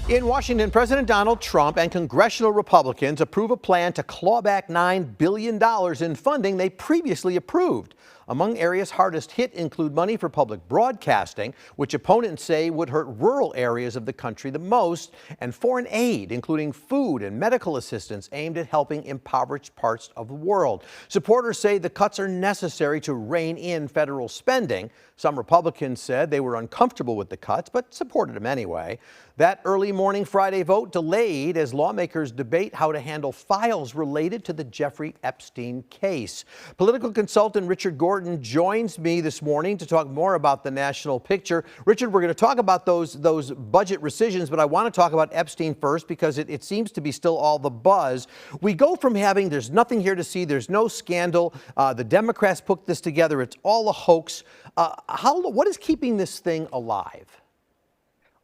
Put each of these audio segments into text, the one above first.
In Washington, President Donald Trump and congressional Republicans approve a plan to claw back $9 billion in funding they previously approved. Among areas hardest hit include money for public broadcasting, which opponents say would hurt rural areas of the country the most, and foreign aid, including food and medical assistance aimed at helping impoverished parts of the world. Supporters say the cuts are necessary to rein in federal spending. Some Republicans said they were uncomfortable with the cuts, but supported them anyway. That early morning Friday vote delayed as lawmakers debate how to handle files related to the Jeffrey Epstein case. Political consultant Richard Gordon joins me this morning to talk more about the national picture. Richard, we're going to talk about those budget rescissions, but I want to talk about Epstein first because it seems to be still all the buzz. We go from having there's nothing here to see, there's no scandal, the Democrats put this together, it's all a hoax. What is keeping this thing alive?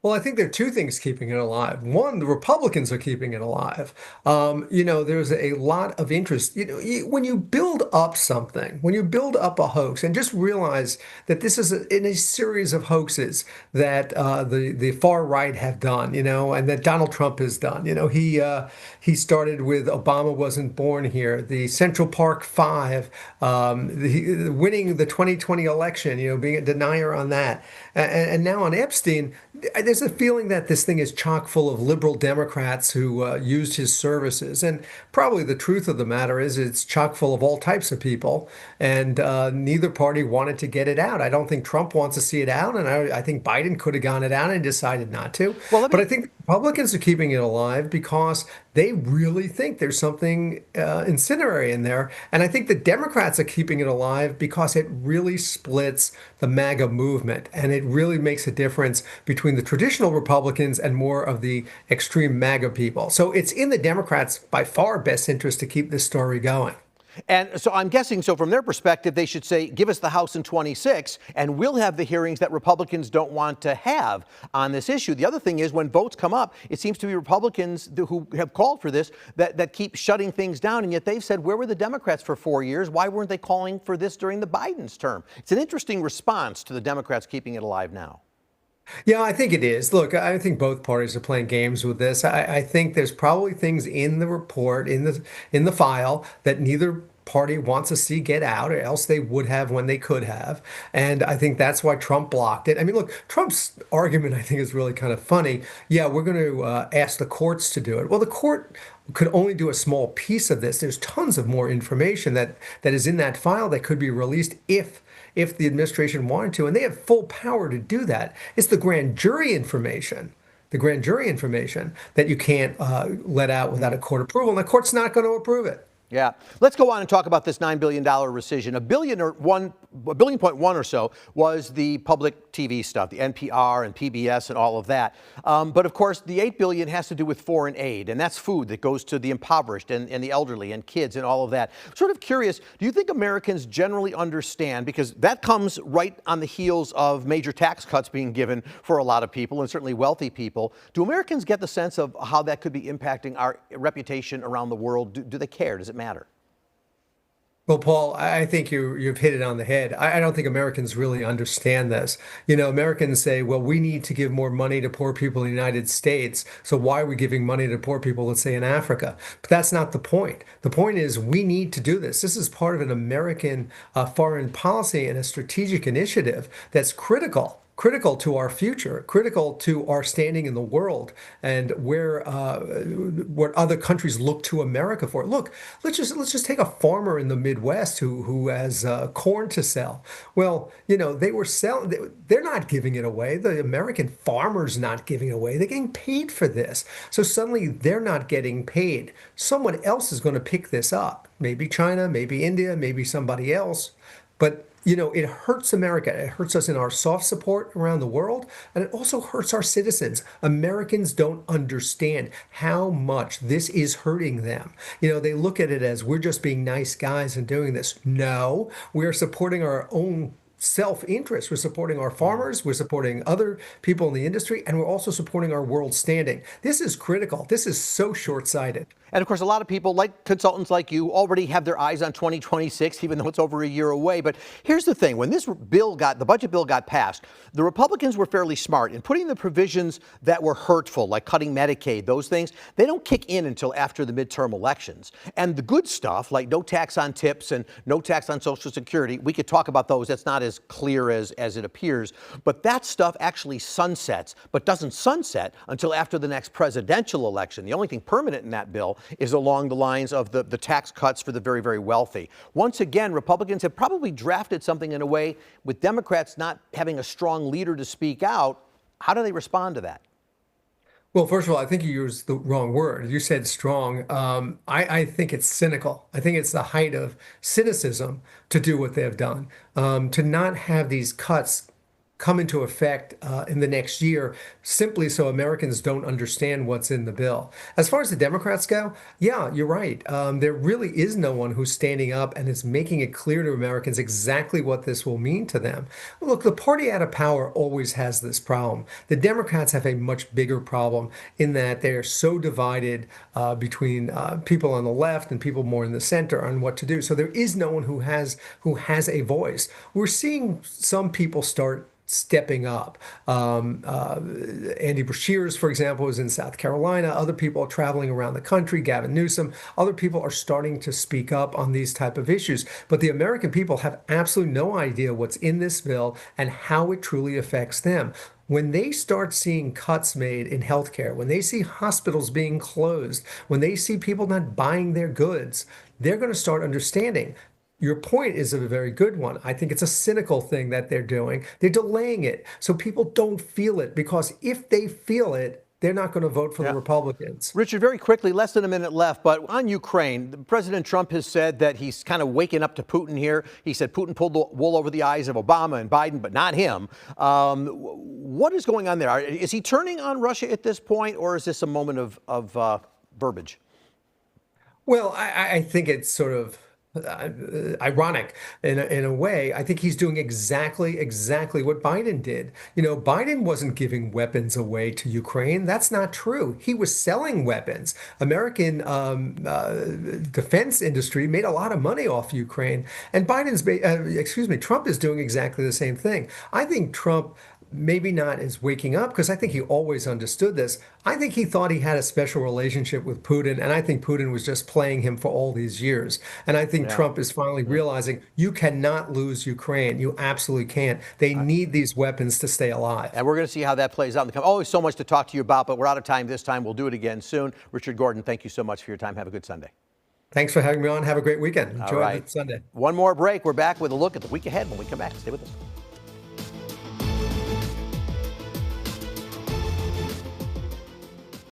Well, I think there are two things keeping it alive. One, the Republicans are keeping it alive. There's a lot of interest. When you build up something, when you build up a hoax, and just realize that this is in a series of hoaxes that the far right have done, and that Donald Trump has done. He started with Obama wasn't born here, the Central Park Five, winning the 2020 election, being a denier on that, and now on Epstein. There's a feeling that this thing is chock full of liberal Democrats who used his services. And probably the truth of the matter is it's chock full of all types of people. And neither party wanted to get it out. I don't think Trump wants to see it out. And I think Biden could have gone it out and decided not to. But I think Republicans are keeping it alive because they really think there's something incendiary in there. And I think the Democrats are keeping it alive because it really splits the MAGA movement. And it really makes a difference between the traditional Republicans and more of the extreme MAGA people. So it's in the Democrats' by far best interest to keep this story going. And so I'm guessing, so from their perspective, they should say, give us the House in 26, and we'll have the hearings that Republicans don't want to have on this issue. The other thing is, when votes come up, it seems to be Republicans who have called for this that keep shutting things down. And yet they've said, where were the Democrats for 4 years? Why weren't they calling for this during the Biden's term? It's an interesting response to the Democrats keeping it alive now. Yeah, I think it is. Look, I think both parties are playing games with this. I think there's probably things in the report, in the file, that neither party wants to see get out, or else they would have when they could have. And I think that's why Trump blocked it. I mean, look, Trump's argument, I think, is really kind of funny. Yeah, we're going to ask the courts to do it. Well, the court could only do a small piece of this. There's tons of more information that is in that file that could be released if the administration wanted to, and they have full power to do that. It's the grand jury information that you can't let out without a court approval, and the court's not going to approve it. Yeah. Let's go on and talk about this $9 billion rescission. $1.1 billion or so was the public TV stuff, the NPR and PBS and all of that. But of course, the $8 billion has to do with foreign aid, and that's food that goes to the impoverished and the elderly and kids and all of that. I'm sort of curious, do you think Americans generally understand, because that comes right on the heels of major tax cuts being given for a lot of people and certainly wealthy people. Do Americans get the sense of how that could be impacting our reputation around the world? Do they care? Does it matter? Well, Paul, I think you've hit it on the head. I don't think Americans really understand this. Americans say, well, we need to give more money to poor people in the United States. So why are we giving money to poor people, let's say, in Africa? But that's not the point. The point is we need to do this. This is part of an American foreign policy and a strategic initiative that's critical to our future, critical to our standing in the world, and what other countries look to America for. Look, let's just take a farmer in the Midwest who has corn to sell. Well, they were selling. They're not giving it away. The American farmer's not giving it away. They're getting paid for this. So suddenly they're not getting paid. Someone else is going to pick this up. Maybe China, maybe India, maybe somebody else. But it hurts America. It hurts us in our soft support around the world, and it also hurts our citizens. Americans don't understand how much this is hurting them. They look at it as we're just being nice guys and doing this. No, we are supporting our own self-interest. We're supporting our farmers, we're supporting other people in the industry, and we're also supporting our world standing. This is critical. This is so short-sighted. And of course, a lot of people, like consultants like you, already have their eyes on 2026, even though it's over a year away. But here's the thing. When the budget bill got passed, the Republicans were fairly smart in putting the provisions that were hurtful, like cutting Medicaid, those things, they don't kick in until after the midterm elections. And the good stuff, like no tax on tips and no tax on Social Security, we could talk about those. That's not as clear as it appears. But that stuff actually sunsets, but doesn't sunset until after the next presidential election. The only thing permanent in that bill is along the lines of the tax cuts for the very, very wealthy. Once again, Republicans have probably drafted something in a way with Democrats not having a strong leader to speak out. How do they respond to that? Well, first of all, I think you used the wrong word. You said strong. I think it's cynical. I think it's the height of cynicism to do what they have done, to not have these cuts come into effect in the next year, simply so Americans don't understand what's in the bill. As far as the Democrats go, yeah, you're right. There really is no one who's standing up and is making it clear to Americans exactly what this will mean to them. Look, the party out of power always has this problem. The Democrats have a much bigger problem in that they're so divided between people on the left and people more in the center on what to do. So there is no one who has a voice. We're seeing some people start stepping up. Andy Beshears, for example, is in South Carolina. Other people are traveling around the country. Gavin Newsom. Other people are starting to speak up on these type of issues. But the American people have absolutely no idea what's in this bill and how it truly affects them. When they start seeing cuts made in healthcare, when they see hospitals being closed, when they see people not buying their goods, they're going to start understanding. Your point is a very good one. I think it's a cynical thing that they're doing. They're delaying it so people don't feel it, because if they feel it, they're not going to vote for the Republicans. Richard, very quickly, less than a minute left, but on Ukraine, President Trump has said that he's kind of waking up to Putin here. He said Putin pulled the wool over the eyes of Obama and Biden, but not him. What is going on there? Is he turning on Russia at this point, or is this a moment of verbiage? Well, I think it's sort of ironic in a way. I think he's doing exactly what Biden did. You know, Biden wasn't giving weapons away to Ukraine. That's not true. He was selling weapons. American defense industry made a lot of money off Ukraine, and Trump is doing exactly the same thing. I think Trump maybe not is waking up, because I think he always understood this. I think he thought he had a special relationship with Putin, and I think Putin was just playing him for all these years. And I think Trump is finally realizing you cannot lose Ukraine. You absolutely can't. They need these weapons to stay alive. And we're going to see how that plays out. Always so much to talk to you about, but we're out of time this time. We'll do it again soon. Richard Gordon, thank you so much for your time. Have a good Sunday. Thanks for having me on. Have a great weekend. Enjoy the Sunday. One more break. We're back with a look at the week ahead when we come back. Stay with us.